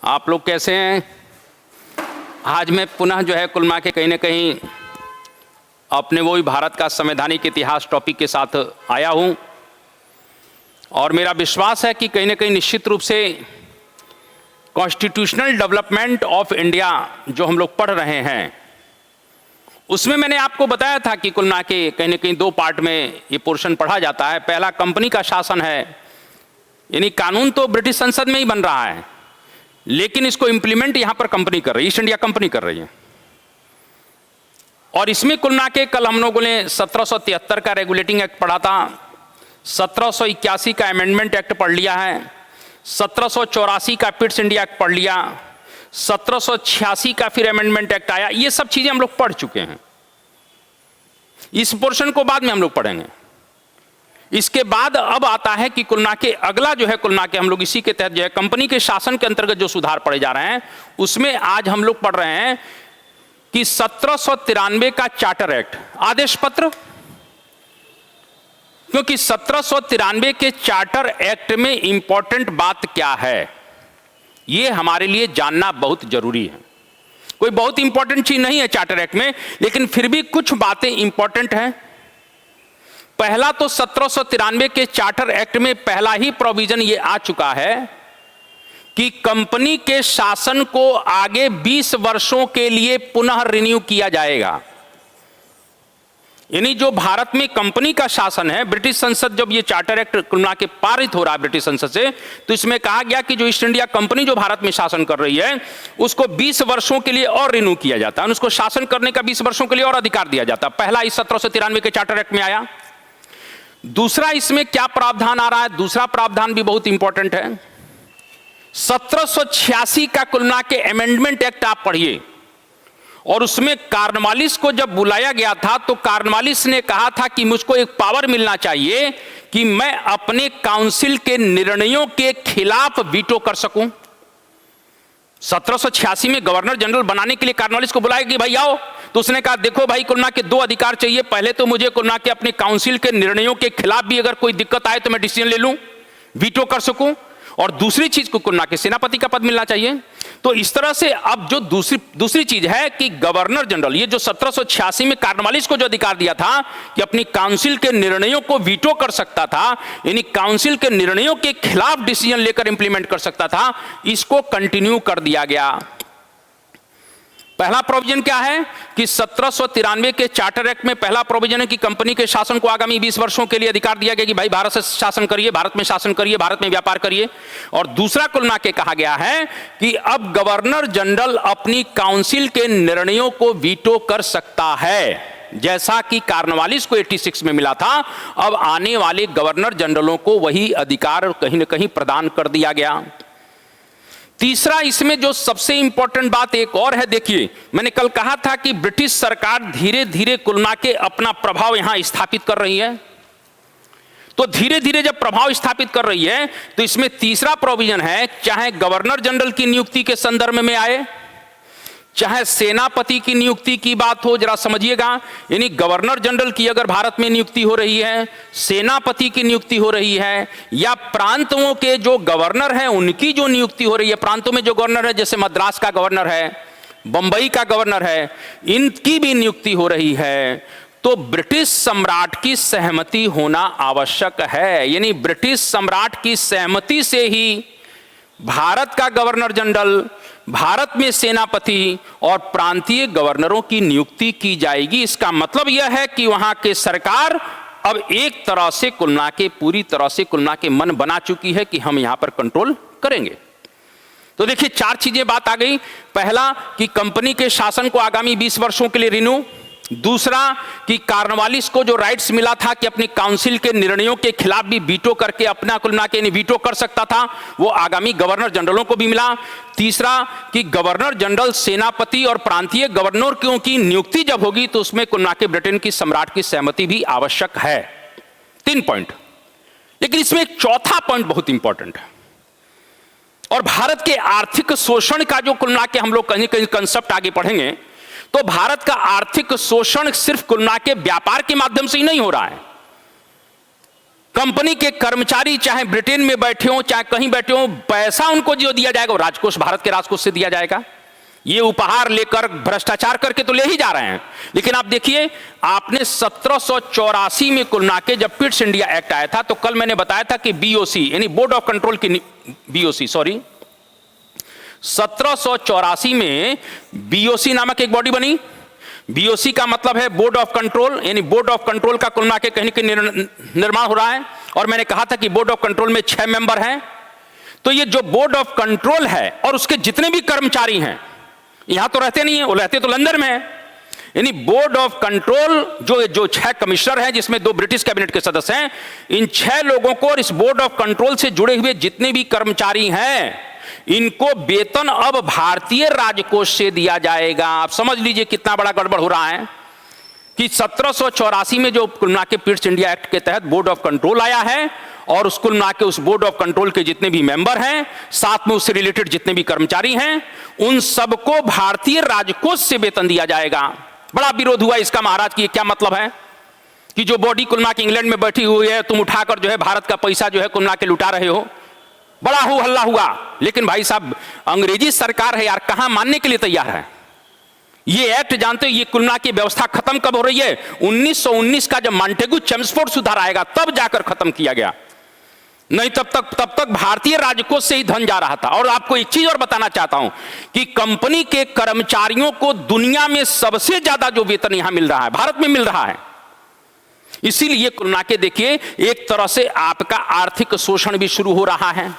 आप लोग कैसे हैं? आज मैं पुनः जो है कुल मिला के कहीं ना कहीं अपने वही भारत का संवैधानिक इतिहास टॉपिक के साथ आया हूं और मेरा विश्वास है कि कहीं ना कहीं निश्चित रूप से कॉन्स्टिट्यूशनल डेवलपमेंट ऑफ इंडिया जो हम लोग पढ़ रहे हैं उसमें मैंने आपको बताया था कि कुल मिला के कहीं ना कहीं दो पार्ट में ये पोर्शन पढ़ा जाता है। पहला कंपनी का शासन है, यानी कानून तो ब्रिटिश संसद में ही बन रहा है लेकिन इसको इंप्लीमेंट यहां पर कंपनी कर रही है, ईस्ट इंडिया कंपनी कर रही है। और इसमें कुल मिला के कल हम लोगों ने 1773 का रेगुलेटिंग एक्ट पढ़ा था, 1781 का अमेंडमेंट एक्ट पढ़ लिया है, 1784 का पिट्स इंडिया एक्ट पढ़ लिया, 1786 का फिर अमेंडमेंट एक्ट आया। ये सब चीजें हम लोग पढ़ चुके हैं। इस पोर्शन को बाद में हम लोग पढ़ेंगे। इसके बाद अब आता है कि कुल मिला के अगला जो है कुल मिला के हम लोग इसी के तहत जो है कंपनी के शासन के अंतर्गत जो सुधार पढ़े जा रहे हैं उसमें आज हम लोग पढ़ रहे हैं कि 1793 का चार्टर एक्ट, आदेश पत्र। क्योंकि 1793 के चार्टर एक्ट में इंपॉर्टेंट बात क्या है यह हमारे लिए जानना बहुत जरूरी है। कोई बहुत इंपॉर्टेंट चीज नहीं है चार्टर एक्ट में, लेकिन फिर भी कुछ बातें इंपॉर्टेंट हैं। पहला तो 1793 के चार्टर एक्ट में पहला ही प्रोविजन यह आ चुका है कि कंपनी के शासन को आगे 20 वर्षों के लिए पुनः रिन्यू किया जाएगा। यानी जो भारत में कंपनी का शासन है, ब्रिटिश संसद जब ये चार्टर एक्ट कुल मिला के पारित हो रहा है ब्रिटिश संसद से, तो इसमें कहा गया कि जो ईस्ट इंडिया कंपनी जो भारत में शासन कर रही है उसको 20 वर्षों के लिए और रिन्यू किया जाता है, उसको शासन करने का 20 वर्षों के लिए और अधिकार दिया जाता है। पहला इस 1793 के चार्टर एक्ट में आया। दूसरा इसमें क्या प्रावधान आ रहा है, दूसरा प्रावधान भी बहुत इंपॉर्टेंट है। 1786 का कुल मिला के अमेंडमेंट एक्ट आप पढ़िए और उसमें कार्नवालिस को जब बुलाया गया था तो कार्नवालिस ने कहा था कि मुझको एक पावर मिलना चाहिए कि मैं अपने काउंसिल के निर्णयों के खिलाफ वीटो कर सकूं। 1786 में गवर्नर जनरल बनाने के लिए कार्नवालिस को बुलाया कि भाई आओ, तो उसने कहा देखो भाई कुल मिला के दो अधिकार चाहिए। पहले तो मुझे कुल मिला के अपने काउंसिल के निर्णयों के खिलाफ भी अगर कोई दिक्कत आए तो मैं डिसीजन ले लूं, वीटो कर सकूं, और दूसरी चीज को कुल मिला के सेनापति का पद मिलना चाहिए। तो इस तरह से अब जो दूसरी चीज है कि गवर्नर जनरल, ये जो 1786 में कार्नवालिस को जो अधिकार दिया था कि अपनी काउंसिल के निर्णयों को वीटो कर सकता था, यानी काउंसिल के निर्णयों के खिलाफ डिसीजन लेकर इंप्लीमेंट कर सकता था, इसको कंटिन्यू कर दिया गया। पहला प्रोविजन क्या है कि 1793 के चार्टर एक्ट में पहला प्रोविजन है कि कंपनी के शासन को आगामी 20 वर्षों के लिए अधिकार दिया गया कि भाई भारत से शासन करिए, भारत में शासन करिए, भारत में व्यापार करिए। और दूसरा कुल मिला के कहा गया है कि अब गवर्नर जनरल अपनी काउंसिल के निर्णयों को वीटो कर सकता है, जैसा कि कार्नवालिस को 86 में मिला था। अब आने वाले गवर्नर जनरलों को वही अधिकार कहीं ना कहीं प्रदान कर दिया गया। तीसरा इसमें जो सबसे इंपॉर्टेंट बात एक और है, देखिए मैंने कल कहा था कि ब्रिटिश सरकार धीरे धीरे कुल मिला के अपना प्रभाव यहां स्थापित कर रही है। तो धीरे धीरे जब प्रभाव स्थापित कर रही है तो इसमें तीसरा प्रोविजन है, चाहे गवर्नर जनरल की नियुक्ति के संदर्भ में आए, चाहे सेनापति की नियुक्ति की बात हो, जरा समझिएगा। यानी गवर्नर जनरल की अगर भारत में नियुक्ति हो रही है, सेनापति की नियुक्ति हो रही है, या प्रांतों के जो गवर्नर हैं उनकी जो नियुक्ति हो रही है, प्रांतों में जो गवर्नर है जैसे मद्रास का गवर्नर है, बंबई का गवर्नर है, इनकी भी नियुक्ति हो रही है, तो ब्रिटिश सम्राट की सहमति होना आवश्यक है। यानी ब्रिटिश सम्राट की सहमति से ही भारत का गवर्नर जनरल, भारत में सेनापति और प्रांतीय गवर्नरों की नियुक्ति की जाएगी। इसका मतलब यह है कि वहां के सरकार अब एक तरह से कुल मिला के पूरी तरह से कुल मिला के मन बना चुकी है कि हम यहां पर कंट्रोल करेंगे। तो देखिए चार चीजें बात आ गई। पहला कि कंपनी के शासन को आगामी 20 वर्षों के लिए रिन्यू। दूसरा कि कार्नवालिस को जो राइट्स मिला था कि अपनी काउंसिल के निर्णयों के खिलाफ भी वीटो करके अपना कुल मिला के वीटो कर सकता था, वो आगामी गवर्नर जनरलों को भी मिला। तीसरा कि गवर्नर जनरल, सेनापति और प्रांतीय गवर्नरों की नियुक्ति जब होगी तो उसमें कुल मिला के ब्रिटेन की सम्राट की सहमति भी आवश्यक है। 3 पॉइंट। लेकिन इसमें एक चौथा पॉइंट बहुत इंपॉर्टेंट है, और भारत के आर्थिक शोषण का जो कुल मिला के हम लोग कहीं कहीं कंसेप्ट आगे पढ़ेंगे तो भारत का आर्थिक शोषण सिर्फ कुल मिला के व्यापार के माध्यम से ही नहीं हो रहा है। कंपनी के कर्मचारी चाहे ब्रिटेन में बैठे हो चाहे कहीं बैठे हो, पैसा उनको जो दिया जाएगा वो राजकोष, भारत के राजकोष से दिया जाएगा। ये उपहार लेकर भ्रष्टाचार करके तो ले ही जा रहे हैं। लेकिन आप देखिए, आपने 1784 में कुल मिला के जब पिट्स इंडिया एक्ट आया था, तो कल मैंने बताया था कि बीओसी यानी बोर्ड ऑफ कंट्रोल की, बीओसी सॉरी, 1784 में बीओसी नामक एक बॉडी बनी। बीओसी का मतलब है बोर्ड ऑफ कंट्रोल, यानी बोर्ड ऑफ कंट्रोल का कुल मिला के कहीं निर्माण हो रहा है। और मैंने कहा था कि बोर्ड ऑफ कंट्रोल में 6 मेंबर हैं। तो ये जो बोर्ड ऑफ कंट्रोल है और उसके जितने भी कर्मचारी हैं, यहां तो रहते नहीं है, वो रहते तो लंदन में है। यानी बोर्ड ऑफ कंट्रोल जो 6 कमिश्नर हैं, जिसमें 2 ब्रिटिश कैबिनेट के सदस्य हैं, इन 6 लोगों को और इस बोर्ड ऑफ कंट्रोल से जुड़े हुए जितने भी कर्मचारी हैं, इनको वेतन अब भारतीय राजकोष से दिया जाएगा। आप समझ लीजिए कितना बड़ा गड़बड़ हो रहा है कि 1784 में जो कुल मिला के पिट्स इंडिया एक्ट के तहत बोर्ड ऑफ कंट्रोल आया है, और उस कुल मिला के उस बोर्ड ऑफ कंट्रोल के जितने भी मेंबर हैं, साथ में उससे रिलेटेड जितने भी कर्मचारी हैं, उन सबको भारतीय राजकोष से वेतन दिया जाएगा। बड़ा विरोध हुआ इसका महाराज की। क्या मतलब है कि जो बॉडी कुल मिला के इंग्लैंड में बैठी हुई है, तुम उठाकर जो है भारत का पैसा जो है कुल मिला के लुटा रहे हो। बड़ा हो हल्ला हुआ। लेकिन भाई साहब, अंग्रेजी सरकार है यार, कहां मानने के लिए तैयार है। ये एक्ट जानते हो, ये कुल मिला के व्यवस्था खत्म कब हो रही है? 1919 का जब मॉन्टेगू चेम्सफोर्ड सुधार आएगा तब जाकर खत्म किया गया, नहीं तब तक भारतीय राजकोष से ही धन जा रहा था। और आपको एक चीज और बताना चाहता हूं कि कंपनी के कर्मचारियों को दुनिया में सबसे ज्यादा जो वेतन यहां मिल रहा है, भारत में मिल रहा है। इसीलिए कुल मिला के देखिए, एक तरह से आपका आर्थिक शोषण भी शुरू हो रहा है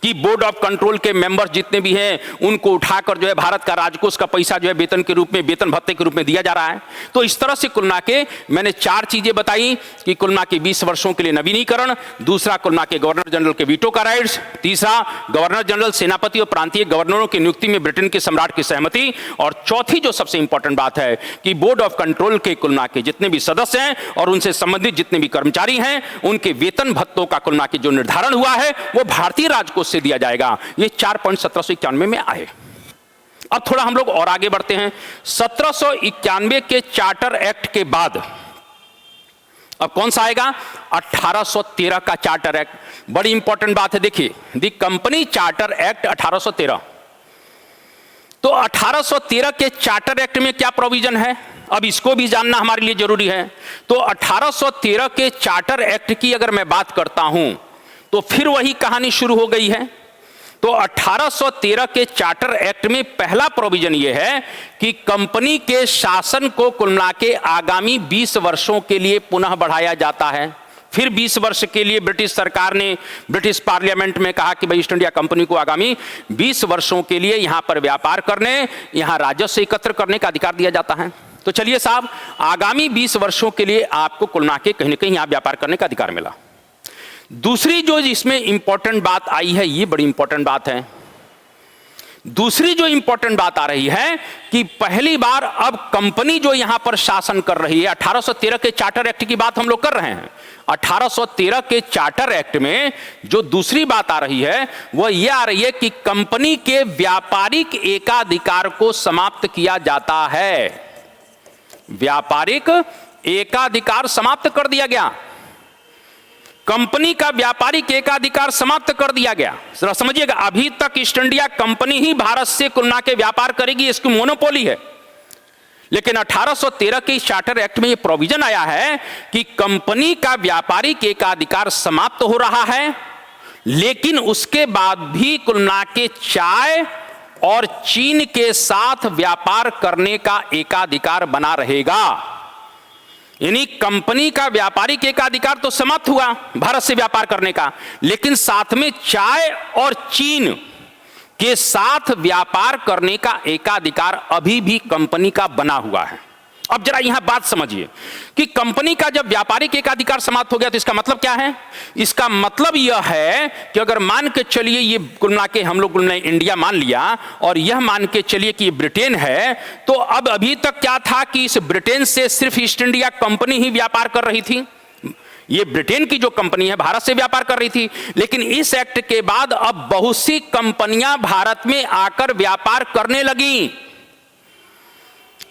कि बोर्ड ऑफ कंट्रोल के मेंबर जितने भी हैं, उनको उठाकर जो है भारत का राजकोष का पैसा जो है वेतन के रूप में, वेतन भत्ते के रूप में दिया जा रहा है। तो इस तरह से कुल मिला के मैंने 4 चीजें बताई कि कुल मिला के 20 वर्षों के लिए नवीनीकरण, दूसरा कुल मिला के गवर्नर जनरल के वीटो का राइट्स, तीसरा गवर्नर जनरल, सेनापति और प्रांतीय गवर्नरों की नियुक्ति में ब्रिटेन के सम्राट की सहमति, और चौथी जो सबसे इंपॉर्टेंट बात है कि बोर्ड ऑफ कंट्रोल के कुल मिला के जितने भी सदस्य हैं और उनसे संबंधित जितने भी कर्मचारी हैं, उनके वेतन भत्तों का कुल मिला के जो निर्धारण हुआ है वो भारतीय राजकोष से दिया जाएगा। ये 4 पॉइंट 1791 में आए। अब थोड़ा हम लोग और आगे बढ़ते हैं। 1791 के चार्टर एक्ट के बाद अब कौन सा आएगा? 1813 का चार्टर एक्ट। बड़ी इंपॉर्टेंट बात है, देखिए, दी कंपनी चार्टर एक्ट 1813। तो 1813 के चार्टर एक्ट में क्या प्रोविजन है, अब इसको भी जानना हमारे लिए जरूरी है। तो 1813 के चार्टर एक्ट की अगर मैं बात करता हूं तो फिर वही कहानी शुरू हो गई है। तो 1813 के चार्टर एक्ट में पहला प्रोविजन यह है कि कंपनी के शासन को कुल मिला के आगामी 20 वर्षों के लिए पुनः बढ़ाया जाता है। फिर 20 वर्ष के लिए ब्रिटिश सरकार ने ब्रिटिश पार्लियामेंट में कहा कि भाई ईस्ट इंडिया कंपनी को आगामी 20 वर्षों के लिए यहां पर व्यापार करने, यहां राजस्व एकत्र करने का अधिकार दिया जाता है। तो चलिए साहब, आगामी 20 वर्षों के लिए आपको कुल मिला के कहीं ना कहीं यहां व्यापार करने का अधिकार मिला। दूसरी जो इसमें इंपॉर्टेंट बात आई है, ये बड़ी इंपॉर्टेंट बात है। दूसरी जो इंपॉर्टेंट बात आ रही है कि पहली बार अब कंपनी जो यहां पर शासन कर रही है, 1813 के चार्टर एक्ट की बात हम लोग कर रहे हैं। 1813 के चार्टर एक्ट में जो दूसरी बात आ रही है वह यह आ रही है कि कंपनी के व्यापारिक एकाधिकार को समाप्त किया जाता है। व्यापारिक एकाधिकार समाप्त कर दिया गया। कंपनी का व्यापारिक एकाधिकार समाप्त कर दिया गया। जरा समझिएगा, अभी तक ईस्ट इंडिया कंपनी ही भारत से कुल मिला के व्यापार करेगी, इसकी मोनोपोली है। लेकिन 1813 के चार्टर एक्ट में यह प्रोविजन आया है कि कंपनी का व्यापारिक एकाधिकार समाप्त हो रहा है, लेकिन उसके बाद भी कुल मिला के चाय और चीन के साथ व्यापार करने का एकाधिकार बना रहेगा। यानी कंपनी का व्यापारिक एकाधिकार तो समाप्त हुआ भारत से व्यापार करने का, लेकिन साथ में चाय और चीन के साथ व्यापार करने का एकाधिकार अभी भी कंपनी का बना हुआ है। अब जरा यहां बात समझिए कि कंपनी का जब व्यापारिक एकाधिकार समाप्त हो गया तो इसका मतलब क्या है? इसका मतलब यह है कि अगर मान के चलिए ये कुल मिला के हम लोग इंडिया मान लिया और यह मान के चलिए कि ये ब्रिटेन है, तो अब अभी तक क्या था कि इस ब्रिटेन से सिर्फ ईस्ट इंडिया कंपनी ही व्यापार कर रही थी। ये ब्रिटेन की जो कंपनी है भारत से व्यापार कर रही थी, लेकिन इस एक्ट के बाद अब बहुत सी कंपनियां भारत में आकर व्यापार करने लगी।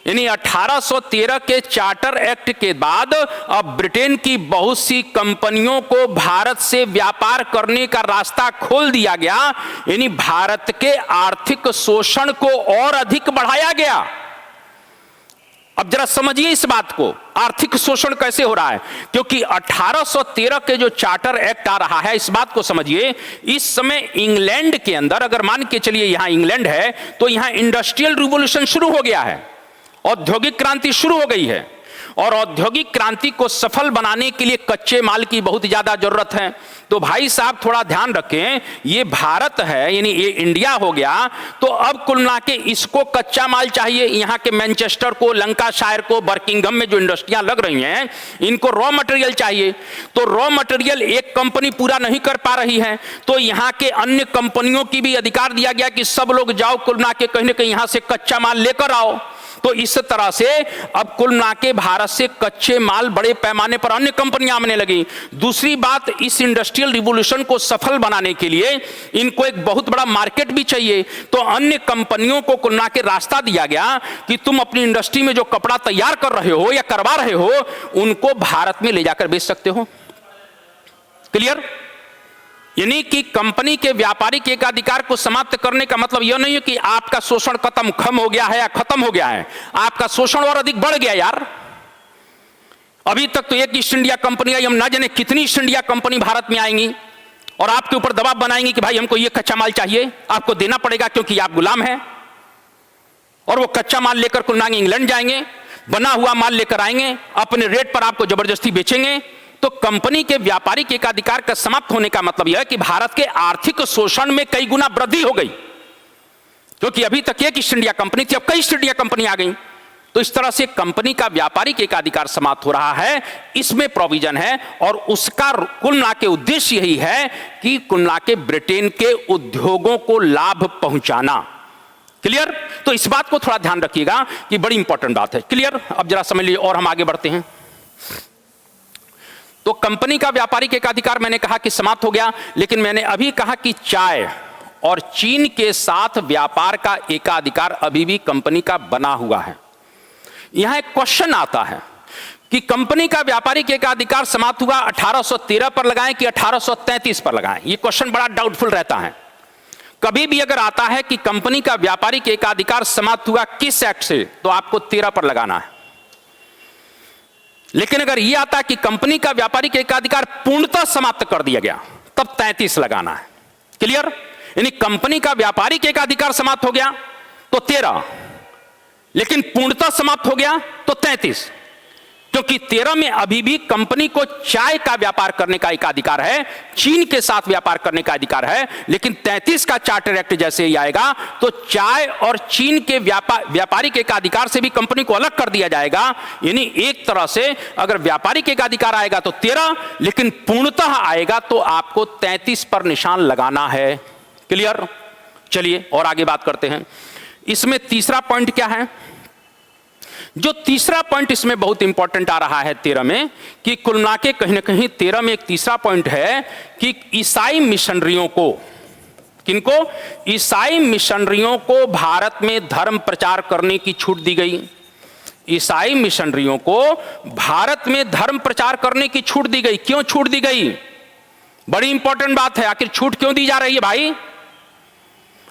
यानी 1813 के चार्टर एक्ट के बाद अब ब्रिटेन की बहुत सी कंपनियों को भारत से व्यापार करने का रास्ता खोल दिया गया, यानी भारत के आर्थिक शोषण को और अधिक बढ़ाया गया। अब जरा समझिए इस बात को, आर्थिक शोषण कैसे हो रहा है, क्योंकि 1813 के जो चार्टर एक्ट आ रहा है, इस बात को समझिए। इस समय इंग्लैंड के अंदर, अगर मान के चलिए यहां इंग्लैंड है, तो यहां इंडस्ट्रियल रिवॉल्यूशन शुरू हो गया है, औद्योगिक क्रांति शुरू हो गई है, और औद्योगिक क्रांति को सफल बनाने के लिए कच्चे माल की बहुत ज्यादा जरूरत है। तो भाई साहब थोड़ा ध्यान रखें, ये भारत है, यानी ये इंडिया हो गया, तो अब कुल मिला के इसको कच्चा माल चाहिए। यहाँ के मैनचेस्टर को, लंकाशायर को, बर्किंघम में जो इंडस्ट्रियां लग रही हैं, इनको रॉ मटेरियल चाहिए। तो रॉ मटेरियल एक कंपनी पूरा नहीं कर पा रही है, तो यहाँ के अन्य कंपनियों की भी अधिकार दिया गया कि सब लोग जाओ कुल मिला के कहीं ना कहीं यहाँ से कच्चा माल लेकर आओ। तो इस तरह से अब कुल मिला के भारत से कच्चे माल बड़े पैमाने पर अन्य कंपनियां आने लगी। दूसरी बात, इस इंडस्ट्रियल रिवॉल्यूशन को सफल बनाने के लिए इनको एक बहुत बड़ा मार्केट भी चाहिए। तो अन्य कंपनियों को कुल मिला के रास्ता दिया गया कि तुम अपनी इंडस्ट्री में जो कपड़ा तैयार कर रहे हो या करवा रहे हो, उनको भारत में ले जाकर बेच सकते हो। क्लियर? यानी कि कंपनी के व्यापारिक एकाधिकार को समाप्त करने का मतलब यह नहीं है कि आपका शोषण खत्म हो गया है या खत्म हो गया है, आपका शोषण और अधिक बढ़ गया यार। अभी तक तो एक ईस्ट इंडिया कंपनी आई, हम ना जाने कितनी ईस्ट इंडिया कंपनी भारत में आएंगी और आपके ऊपर दबाव बनाएंगी कि भाई हमको ये कच्चा माल चाहिए, आपको देना पड़ेगा क्योंकि आप गुलाम हैं। और वो कच्चा माल लेकर कुल मिला के इंग्लैंड जाएंगे, बना हुआ माल लेकर आएंगे, अपने रेट पर आपको जबरदस्ती बेचेंगे। तो कंपनी के व्यापारिक एकाधिकार का समाप्त होने का मतलब यह है कि भारत के आर्थिक शोषण में कई गुना वृद्धि हो गई, क्योंकि अभी तक एक ईस्ट इंडिया कंपनी थी, अब कई ईस्ट इंडिया कंपनी आ गई। तो इस तरह से कंपनी का व्यापारिक एकाधिकार समाप्त हो रहा है, इसमें प्रोविजन है, और उसका कुल मिला के उद्देश्य यही है कि कुल मिला के ब्रिटेन के उद्योगों को लाभ पहुंचाना। क्लियर? तो इस बात को थोड़ा ध्यान रखिएगा कि बड़ी इंपॉर्टेंट बात है। क्लियर? अब जरा समझ लीजिए और हम आगे बढ़ते हैं। तो कंपनी का व्यापारिक एकाधिकार मैंने कहा कि समाप्त हो गया, लेकिन मैंने अभी कहा कि चाय और चीन के साथ व्यापार का एकाधिकार अभी भी कंपनी का बना हुआ है। यहां एक क्वेश्चन आता है कि कंपनी का व्यापारिक एकाधिकार समाप्त हुआ 1813 पर लगाएं कि 1833 पर लगाएं। यह क्वेश्चन बड़ा डाउटफुल रहता है। कभी भी अगर आता है कि कंपनी का व्यापारिक एकाधिकार समाप्त हुआ किस एक्ट से, तो आपको 13 पर लगाना है। लेकिन अगर यह आता है कि कंपनी का व्यापारिक एकाधिकार पूर्णतः समाप्त कर दिया गया, तब 33 लगाना है। क्लियर? यानी कंपनी का व्यापारिक एकाधिकार समाप्त हो गया तो 13, लेकिन पूर्णतः समाप्त हो गया तो 33, क्योंकि 13 में अभी भी कंपनी को चाय का व्यापार करने का एकाधिकार है, चीन के साथ व्यापार करने का अधिकार है। लेकिन 33 का चार्टर एक्ट जैसे ही आएगा तो चाय और चीन के व्यापारिक एकाधिकार से भी कंपनी को अलग कर दिया जाएगा। यानी एक तरह से अगर व्यापारिक एकाधिकार आएगा तो 13, लेकिन पूर्णतः आएगा तो आपको 33 पर निशान लगाना है। क्लियर? चलिए और आगे बात करते हैं। इसमें तीसरा पॉइंट क्या है? जो तीसरा पॉइंट इसमें बहुत इंपॉर्टेंट आ रहा है 13 में, कि कुल मिला के कहीं ना कहीं 13 में एक तीसरा पॉइंट है कि ईसाई मिशनरियों को, किनको? ईसाई मिशनरियों को भारत में धर्म प्रचार करने की छूट दी गई। ईसाई मिशनरियों को भारत में धर्म प्रचार करने की छूट दी गई। क्यों छूट दी गई? बड़ी इंपॉर्टेंट बात है। आखिर छूट क्यों दी जा रही है भाई?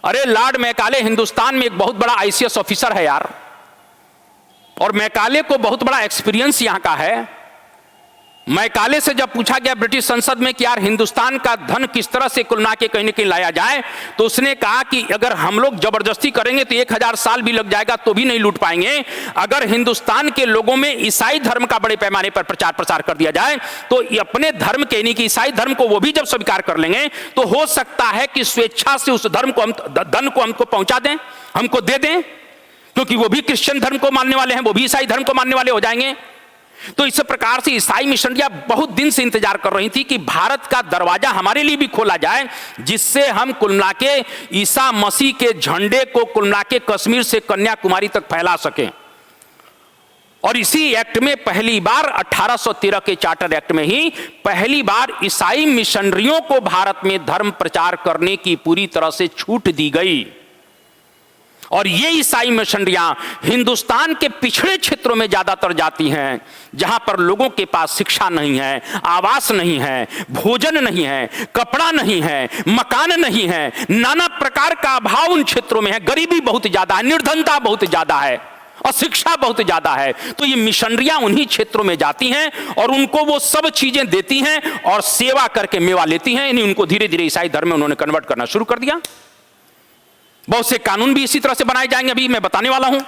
अरे लॉर्ड मैकाले हिंदुस्तान में एक बहुत बड़ा आईसीएस ऑफिसर है यार, और मैकाले को बहुत बड़ा एक्सपीरियंस यहां का है। मैकाले से जब पूछा गया ब्रिटिश संसद में कि यार हिंदुस्तान का धन किस तरह से कुल मिला के कहीं न कहीं लाया जाए, तो उसने कहा कि अगर हम लोग जबरदस्ती करेंगे तो 1000 साल भी लग जाएगा तो भी नहीं लूट पाएंगे। अगर हिंदुस्तान के लोगों में ईसाई धर्म का बड़े पैमाने पर प्रचार प्रसार कर दिया जाए तो अपने धर्म के, यानी कि ईसाई धर्म को वो भी जब स्वीकार कर लेंगे तो हो सकता है कि स्वेच्छा से उस धर्म को धन को हमको पहुंचा दें, हमको दे दें, क्योंकि वो भी क्रिश्चियन धर्म को मानने वाले हैं, वो भी ईसाई धर्म को मानने वाले हो जाएंगे। तो इस प्रकार से ईसाई मिशनरियां बहुत दिन से इंतजार कर रही थी कि भारत का दरवाजा हमारे लिए भी खोला जाए, जिससे हम कुल मिला के ईसा मसीह के झंडे को कुल मिला के कश्मीर से कन्याकुमारी तक फैला सकें। और इसी एक्ट में पहली बार 1813 के चार्टर एक्ट में ही पहली बार ईसाई मिशनरियों को भारत में धर्म प्रचार करने की पूरी तरह से छूट दी गई। और ये ईसाई मिशनरियां हिंदुस्तान के पिछड़े क्षेत्रों में ज्यादातर जाती हैं, जहां पर लोगों के पास शिक्षा नहीं है, आवास नहीं है, भोजन नहीं है, कपड़ा नहीं है, मकान नहीं है, नाना प्रकार का अभाव उन क्षेत्रों में है, गरीबी बहुत ज्यादा है, निर्धनता बहुत ज्यादा है और शिक्षा बहुत ज्यादा है। तो ये मिशनरियां उन्हीं क्षेत्रों में जाती हैं और उनको वो सब चीजें देती हैं और सेवा करके मेवा लेती हैं। इन्हीं उनको धीरे धीरे ईसाई धर्म में उन्होंने कन्वर्ट करना शुरू कर दिया। बहुत से कानून भी इसी तरह से बनाए जाएंगे, अभी मैं बताने वाला हूं।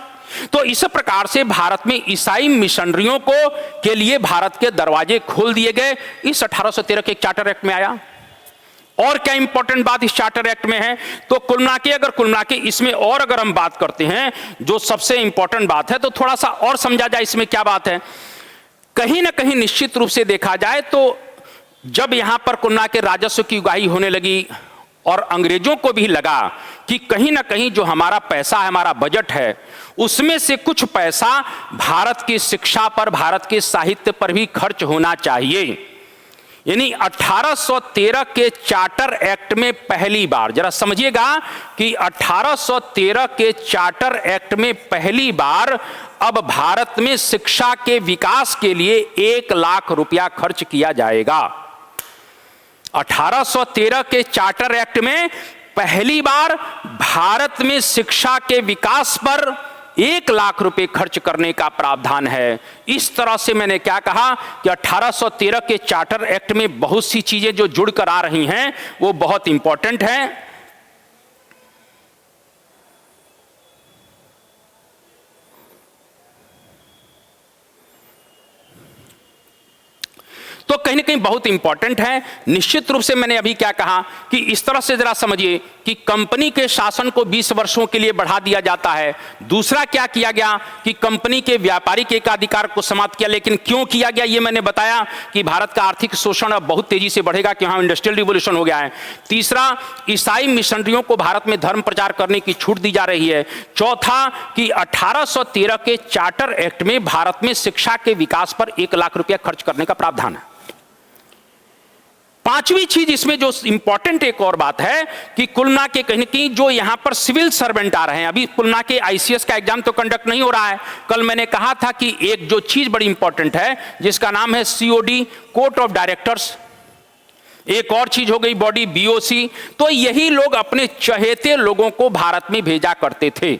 तो इस प्रकार से भारत में ईसाई मिशनरियों को के लिए भारत के दरवाजे खोल दिए गए। इस 1813 के चार्टर एक्ट में आया। और क्या इंपॉर्टेंट बात इस चार्टर एक्ट में है, तो कुल मिला के इसमें और अगर हम बात करते हैं, जो सबसे इंपॉर्टेंट बात है, तो थोड़ा सा और समझा जाए इसमें क्या बात है। कहीं ना कहीं निश्चित रूप से देखा जाए तो जब यहां पर कुल मिला के राजस्व की उगाही होने लगी और अंग्रेजों को भी लगा कि कहीं ना कहीं जो हमारा पैसा है, हमारा बजट है, उसमें से कुछ पैसा भारत की शिक्षा पर, भारत के साहित्य पर भी खर्च होना चाहिए। यानी 1813 के चार्टर एक्ट में पहली बार, जरा समझिएगा कि 1813 के चार्टर एक्ट में पहली बार अब भारत में शिक्षा के विकास के लिए 1 लाख रुपया खर्च किया जाएगा। 1813 के चार्टर एक्ट में पहली बार भारत में शिक्षा के विकास पर 1 लाख रुपए खर्च करने का प्रावधान है। इस तरह से मैंने क्या कहा कि 1813 के चार्टर एक्ट में बहुत सी चीजें जो जुड़कर आ रही हैं वो बहुत इंपॉर्टेंट हैं। तो कहीं ना कहीं बहुत इंपॉर्टेंट है। निश्चित रूप से मैंने अभी क्या कहा कि इस तरह से जरा समझिए कि कंपनी के शासन को 20 वर्षों के लिए बढ़ा दिया जाता है। दूसरा क्या किया गया कि कंपनी के व्यापारिक एकाधिकार को समाप्त किया। लेकिन क्यों किया गया ये मैंने बताया कि भारत का आर्थिक शोषण अब बहुत तेजी से बढ़ेगा, कि वहां इंडस्ट्रियल रिवोल्यूशन हो गया है। तीसरा, ईसाई मिशनरियों को भारत में धर्म प्रचार करने की छूट दी जा रही है। चौथा कि 1813 के चार्टर एक्ट में भारत में शिक्षा के विकास पर 1 लाख रुपया खर्च करने का प्रावधान है। पांचवी चीज इसमें जो इंपॉर्टेंट एक और बात है कि कुल मिला के कहीं की जो यहां पर सिविल सर्वेंट आ रहे हैं, अभी कुल मिला के आईसीएस का एग्जाम तो कंडक्ट नहीं हो रहा है। कल मैंने कहा था कि एक जो चीज बड़ी इंपॉर्टेंट है जिसका नाम है सीओडी, कोर्ट ऑफ डायरेक्टर्स, एक और चीज हो गई बॉडी बीओसी। तो यही लोग अपने चहेते लोगों को भारत में भेजा करते थे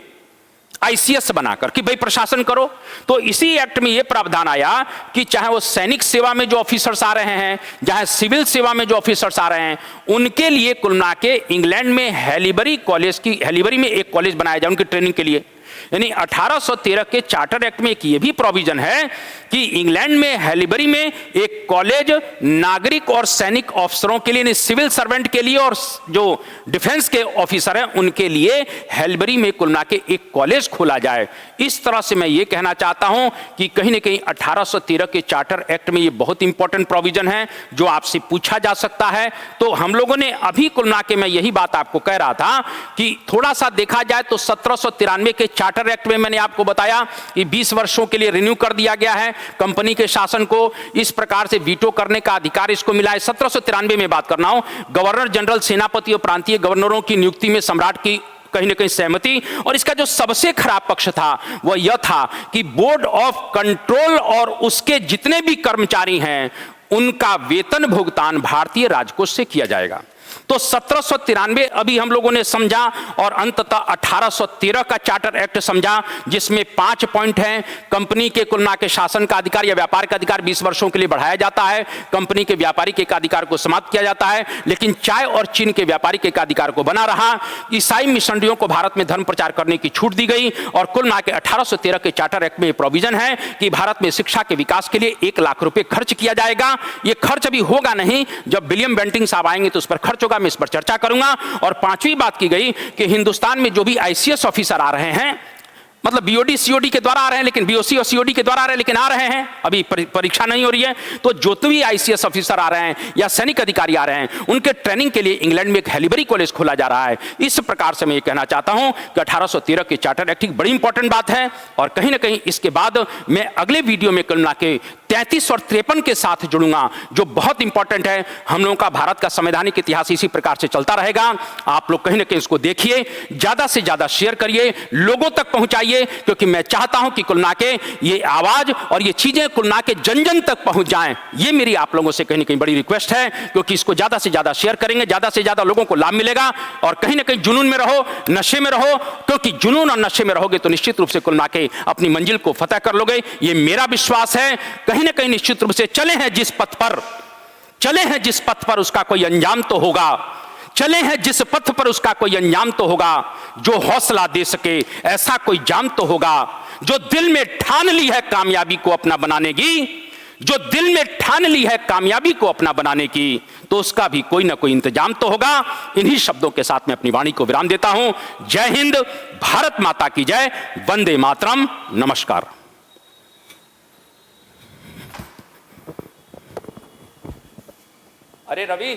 आईसीएस बनाकर कि भाई प्रशासन करो। तो इसी एक्ट में यह प्रावधान आया कि चाहे वो सैनिक सेवा में जो ऑफिसर्स आ रहे हैं, चाहे सिविल सेवा में जो ऑफिसर्स आ रहे हैं, उनके लिए कुल मिला के इंग्लैंड में हैलीबरी में एक कॉलेज बनाया जाए उनकी ट्रेनिंग के लिए। यानी 1813 के चार्टर एक्ट में एक ये भी प्रोविजन है कि इंग्लैंड में हैलीबरी में एक कॉलेज नागरिक और सैनिक अफसरों के लिए, सिविल सर्वेंट के लिए और जो डिफेंस के ऑफिसर हैं उनके लिए हैलीबरी में कुल मिला के एक कॉलेज खोला जाए। इस तरह से मैं ये कहना चाहता हूं कि कहीं ना कहीं 1813 के चार्टर एक्ट में ये बहुत इंपॉर्टेंट प्रोविजन है जो आपसे पूछा जा सकता है। तो हम लोगों ने अभी कुल मिला के मैं यही बात आपको कह रहा था कि थोड़ा सा देखा जाए तो 1793 के चार्टर एक्ट में मैंने आपको बताया कि 20 वर्षों के लिए रिन्यू कर दिया गया है। कंपनी के शासन को इस प्रकार से वीटो करने का अधिकार इसको मिला है। 1793 में बात करना हो, गवर्नर जनरल, सेनापति और प्रांतीय गवर्नरों की नियुक्ति में सम्राट की कहीं ना कहीं सहमति। और इसका जो सबसे खराब पक्ष था वह यह था कि बोर्ड ऑफ कंट्रोल और उसके जितने भी कर्मचारी हैं उनका वेतन भुगतान भारतीय राजकोष से किया जाएगा। तो 1793 अभी हम लोगों ने समझा और अंततः 1813 का चार्टर एक्ट समझा जिसमें 5 पॉइंट हैं। कंपनी के कुल मिला के शासन का अधिकार या व्यापार का अधिकार 20 वर्षों के लिए बढ़ाया जाता है। कंपनी के व्यापारिक एकाधिकार को समाप्त किया जाता है, लेकिन चाय और चीन के व्यापारिक एकाधिकार को बना रहा। ईसाई मिशनरियों को भारत में धर्म प्रचार करने की छूट दी गई और कुल मिला के 1813 के चार्टर एक्ट में प्रोविजन है कि भारत में शिक्षा के विकास के लिए 1 लाख रुपए खर्च किया जाएगा। यह खर्च अभी होगा नहीं, जब विलियम बेंटिंग साहब आएंगे तो उस पर खर्च होगा, मैं इस पर चर्चा करूंगा। और पांचवी बात की गई कि हिंदुस्तान में जो भी आईसीएस ऑफिसर आ रहे हैं, मतलब बीओडी सीओडी के द्वारा आ रहे हैं, लेकिन बीओसी और सीओडी के द्वारा आ रहे हैं, लेकिन आ रहे हैं, अभी परीक्षा नहीं हो रही है, तो जो भी आईसीएस ऑफिसर आ रहे हैं या सैनिक अधिकारी आ रहे हैं उनके ट्रेनिंग के लिए इंग्लैंड में एक हैलीबरी कॉलेज खोला जा रहा है। इस प्रकार से मैं ये कहना चाहता हूं कि 1813 के चार्टर एक्ट बड़ी इंपॉर्टेंट बात है। और कहीं ना कहीं इसके बाद मैं अगले वीडियो में कुल मिला के 33 और 53 के साथ जुड़ूंगा, जो बहुत इंपॉर्टेंट है। हम लोगों का भारत का संवैधानिक इतिहास इसी प्रकार से चलता रहेगा। आप लोग कहीं ना कहीं इसको देखिए, ज्यादा से ज्यादा शेयर करिए, लोगों तक पहुंचाइए, क्योंकि मैं चाहता हूं कि कुल मिला के ये आवाज और ये चीजें कुल मिला के जन जन तक पहुंच जाएं। ये मेरी आप लोगों से कहीं ना कहीं बड़ी रिक्वेस्ट है, क्योंकि इसको ज्यादा से ज्यादा शेयर करेंगे, ज्यादा से ज्यादा लोगों को लाभ मिलेगा। और कहीं ना कहीं जुनून में रहो, नशे में रहो, क्योंकि जुनून और नशे में रहोगे तो निश्चित रूप से कुल मिला के अपनी मंजिल को फतह कर लोगे, ये मेरा विश्वास है। कहीं ना कहीं निश्चित रूप से चले हैं जिस पथ पर उसका कोई अंजाम तो होगा, चले हैं जिस पथ पर उसका कोई अंजाम तो होगा। जो हौसला दे सके ऐसा कोई जाम तो होगा, जो दिल में ठान ली है कामयाबी को अपना बनाने की, जो दिल में ठान ली है कामयाबी को अपना बनाने की, तो उसका भी कोई ना कोई इंतजाम तो होगा। इन्हीं शब्दों के साथ मैं अपनी वाणी को विराम देता हूं। जय हिंद, भारत माता की जय, वंदे मातरम, नमस्कार। अरे रवि।